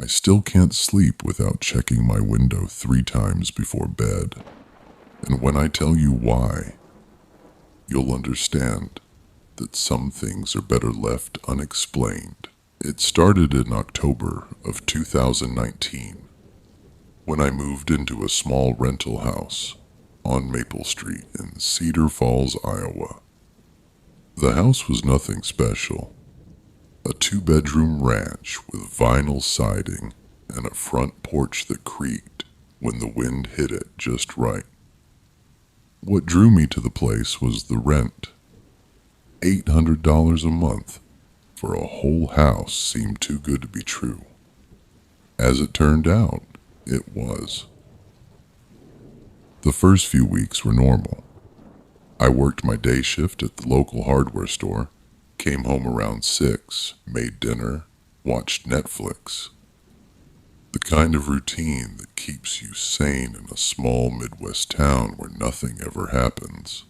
still can't sleep without checking my window 3 times before bed. And when I tell you why, you'll understand that some things are better left unexplained. It started in October of 2019 when I moved into a small rental house on Maple Street in Cedar Falls, Iowa. The house was nothing special. A 2-bedroom ranch with vinyl siding and a front porch that creaked when the wind hit it just right. What drew me to the place was the rent. $800 a month for a whole house seemed too good to be true. As it turned out, it was. The first few weeks were normal. I worked my day shift at the local hardware store, came home around 6, made dinner, watched Netflix. The kind of routine that keeps you sane in a small Midwest town where nothing ever happens.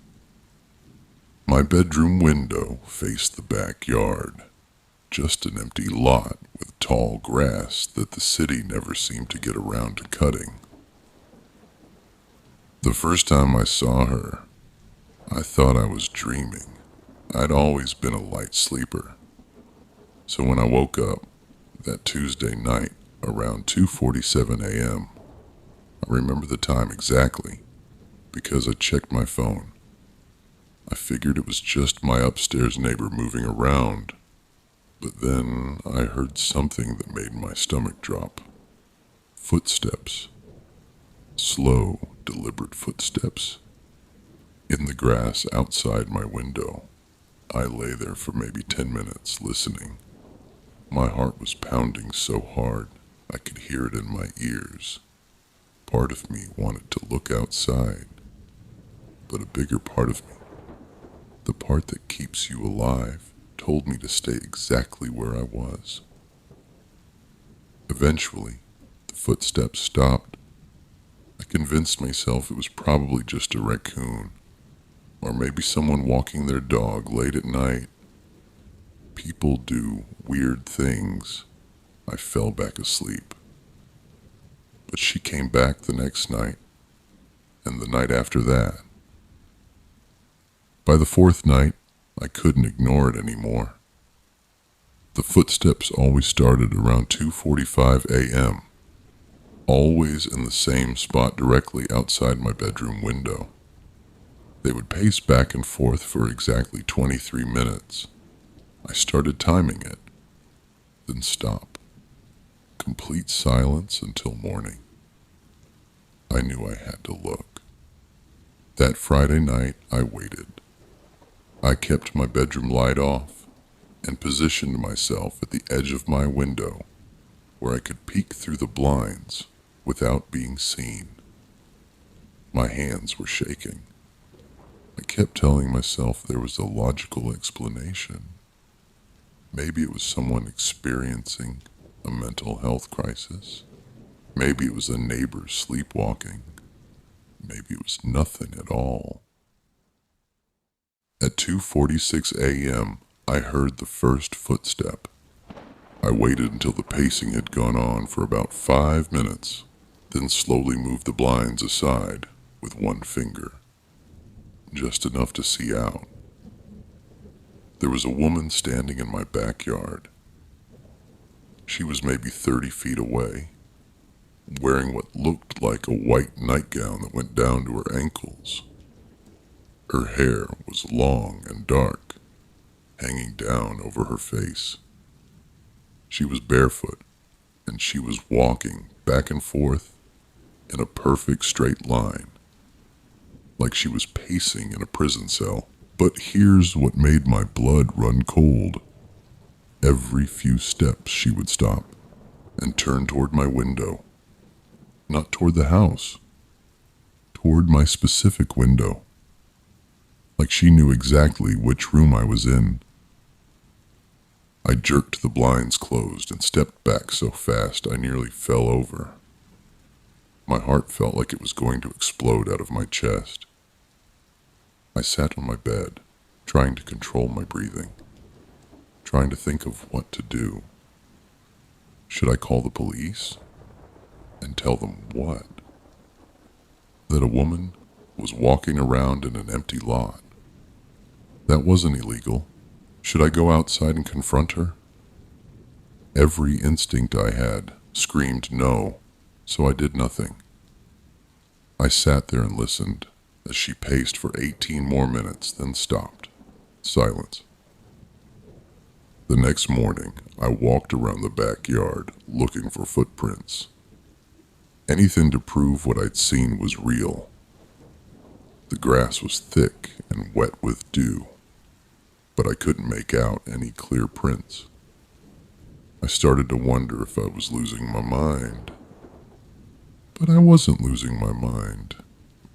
My bedroom window faced the backyard, just an empty lot with tall grass that the city never seemed to get around to cutting. The first time I saw her, I thought I was dreaming. I'd always been a light sleeper. So when I woke up that Tuesday night around 2:47 a.m., I remember the time exactly because I checked my phone. I figured it was just my upstairs neighbor moving around, but then I heard something that made my stomach drop. Footsteps. Slow, deliberate footsteps. In the grass outside my window. I lay there for maybe 10 minutes listening. My heart was pounding so hard I could hear it in my ears. Part of me wanted to look outside, but a bigger part of me, the part that keeps you alive, told me to stay exactly where I was. Eventually, the footsteps stopped. I convinced myself it was probably just a raccoon, or maybe someone walking their dog late at night. People do weird things. I fell back asleep. But she came back the next night, and the night after that. By the 4th night, I couldn't ignore it anymore. The footsteps always started around 2:45 a.m., always in the same spot directly outside my bedroom window. They would pace back and forth for exactly 23 minutes. I started timing it, then stop. Complete silence until morning. I knew I had to look. That Friday night, I waited. I kept my bedroom light off and positioned myself at the edge of my window where I could peek through the blinds without being seen. My hands were shaking. I kept telling myself there was a logical explanation. Maybe it was someone experiencing a mental health crisis. Maybe it was a neighbor sleepwalking. Maybe it was nothing at all. At 2:46 a.m., I heard the first footstep. I waited until the pacing had gone on for about 5 minutes, then slowly moved the blinds aside with one finger. Just enough to see out. There was a woman standing in my backyard. She was maybe 30 feet away, wearing what looked like a white nightgown that went down to her ankles. Her hair was long and dark, hanging down over her face. She was barefoot, and she was walking back and forth in a perfect straight line, like she was pacing in a prison cell. But here's what made my blood run cold. Every few steps she would stop and turn toward my window. Not toward the house, toward my specific window. Like she knew exactly which room I was in. I jerked the blinds closed and stepped back so fast I nearly fell over. My heart felt like it was going to explode out of my chest. I sat on my bed, trying to control my breathing, trying to think of what to do. Should I call the police? And tell them what? That a woman was walking around in an empty lot. That wasn't illegal. Should I go outside and confront her? Every instinct I had screamed no, so I did nothing. I sat there and listened as she paced for 18 more minutes, then stopped. Silence. The next morning, I walked around the backyard looking for footprints. Anything to prove what I'd seen was real. The grass was thick and wet with dew, but I couldn't make out any clear prints. I started to wonder if I was losing my mind. But I wasn't losing my mind,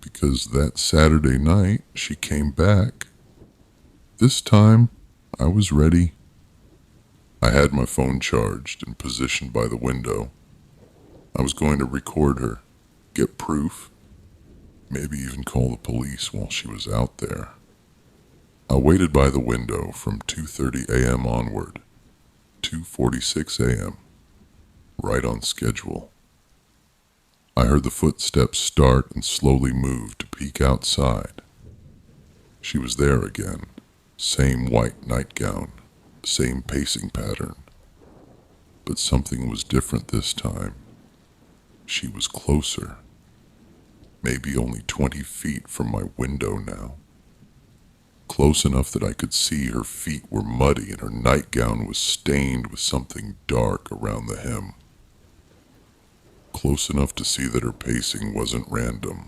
because that Saturday night she came back. This time, I was ready. I had my phone charged and positioned by the window. I was going to record her, get proof, maybe even call the police while she was out there. I waited by the window from 2:30 a.m. onward, 2:46 a.m., right on schedule. I heard the footsteps start and slowly move to peek outside. She was there again, same white nightgown, same pacing pattern. But something was different this time. She was closer, maybe only 20 feet from my window now. Close enough that I could see her feet were muddy and her nightgown was stained with something dark around the hem. Close enough to see that her pacing wasn't random.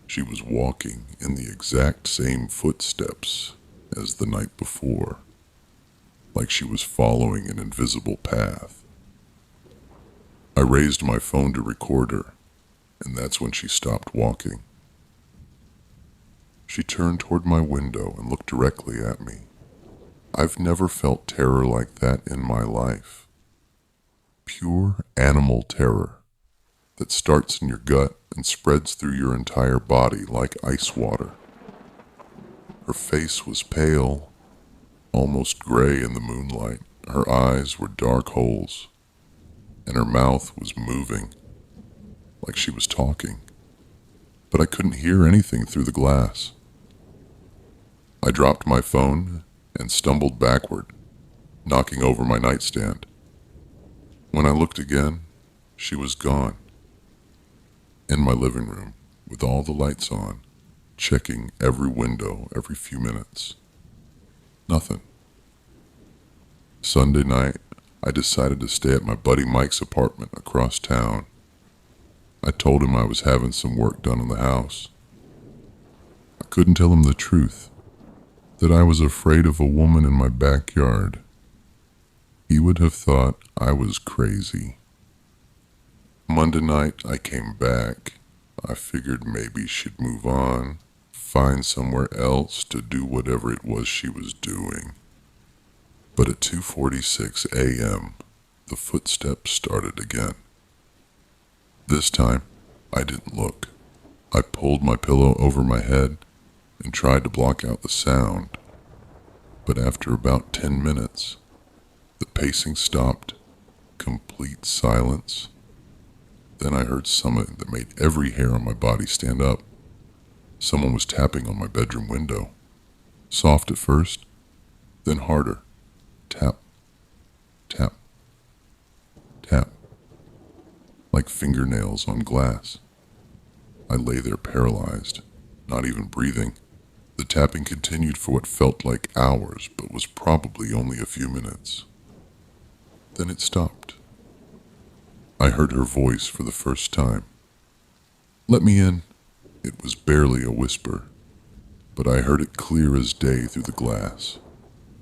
She was walking in the exact same footsteps as the night before, like she was following an invisible path. I raised my phone to record her, and that's when she stopped walking. She turned toward my window and looked directly at me. I've never felt terror like that in my life. Pure animal terror that starts in your gut and spreads through your entire body like ice water. Her face was pale, almost gray in the moonlight. Her eyes were dark holes, and her mouth was moving, like she was talking. But I couldn't hear anything through the glass. I dropped my phone and stumbled backward, knocking over my nightstand. When I looked again, she was gone. In my living room, with all the lights on, checking every window every few minutes. Nothing. Sunday night, I decided to stay at my buddy Mike's apartment across town. I told him I was having some work done on the house. I couldn't tell him the truth, that I was afraid of a woman in my backyard. He would have thought I was crazy. Monday night, I came back. I figured maybe she'd move on, find somewhere else to do whatever it was she was doing. But at 2:46 a.m., the footsteps started again. This time, I didn't look. I pulled my pillow over my head and tried to block out the sound. But after about 10 minutes, the pacing stopped, complete silence. Then I heard something that made every hair on my body stand up. Someone was tapping on my bedroom window. Soft at first, then harder. Tap, tap, tap. Like fingernails on glass. I lay there paralyzed, not even breathing. The tapping continued for what felt like hours, but was probably only a few minutes. Then it stopped. I heard her voice for the first time. "Let me in." It was barely a whisper, but I heard it clear as day through the glass.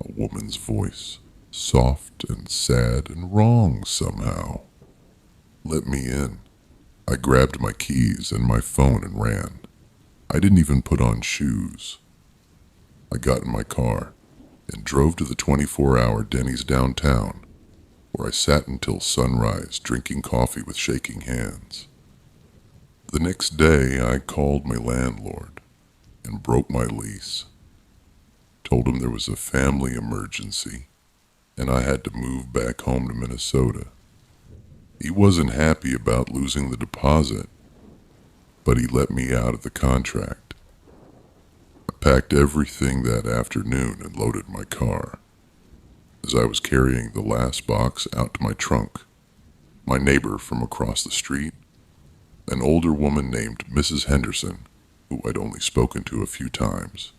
A woman's voice, soft and sad and wrong somehow. "Let me in." I grabbed my keys and my phone and ran. I didn't even put on shoes. I got in my car and drove to the 24-hour Denny's downtown, where I sat until sunrise drinking coffee with shaking hands. The next day, I called my landlord and broke my lease. Told him there was a family emergency and I had to move back home to Minnesota. He wasn't happy about losing the deposit, but he let me out of the contract. I packed everything that afternoon and loaded my car. As I was carrying the last box out to my trunk, my neighbor from across the street, an older woman named Mrs. Henderson, who I'd only spoken to a few times,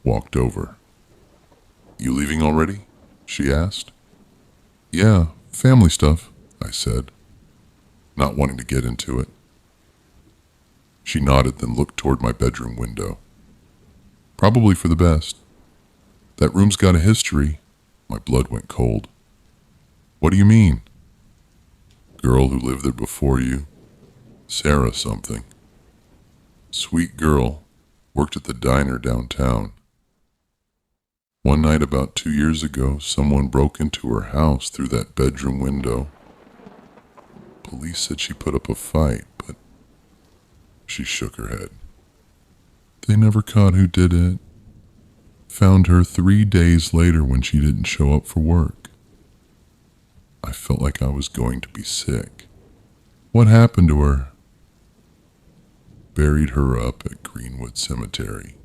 walked over. "You leaving already?" she asked. "Yeah, family stuff," I said, not wanting to get into it. She nodded, then looked toward my bedroom window. "Probably for the best. That room's got a history." My blood went cold. "What do you mean?" "Girl who lived there before you. Sarah something. Sweet girl. Worked at the diner downtown. One night about 2 years ago, someone broke into her house through that bedroom window. Police said she put up a fight, but..." She shook her head. "They never caught who did it. Found her 3 days later when she didn't show up for work." I felt like I was going to be sick. "What happened to her?" "Buried her up at Greenwood Cemetery.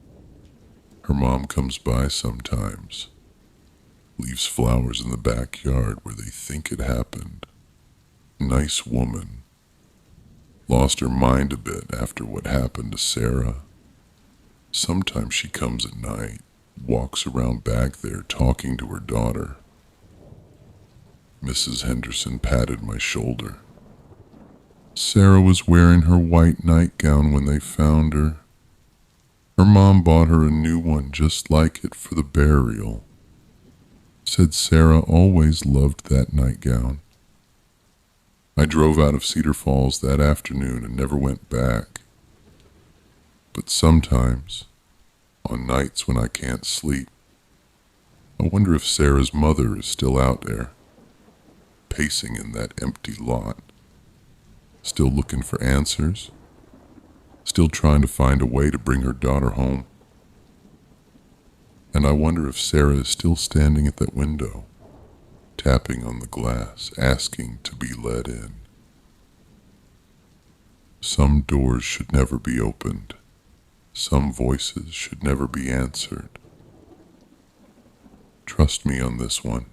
Her mom comes by sometimes. Leaves flowers in the backyard where they think it happened. Nice woman. Lost her mind a bit after what happened to Sarah. Sometimes she comes at night, walks around back there talking to her daughter." Mrs. Henderson patted my shoulder. "Sarah was wearing her white nightgown when they found her. Her mom bought her a new one just like it for the burial. Said Sarah always loved that nightgown. I drove out of Cedar Falls that afternoon and never went back. But sometimes, on nights when I can't sleep, I wonder if Sarah's mother is still out there, pacing in that empty lot, still looking for answers, still trying to find a way to bring her daughter home. And I wonder if Sarah is still standing at that window, tapping on the glass, asking to be let in. Some doors should never be opened. Some voices should never be answered. Trust me on this one.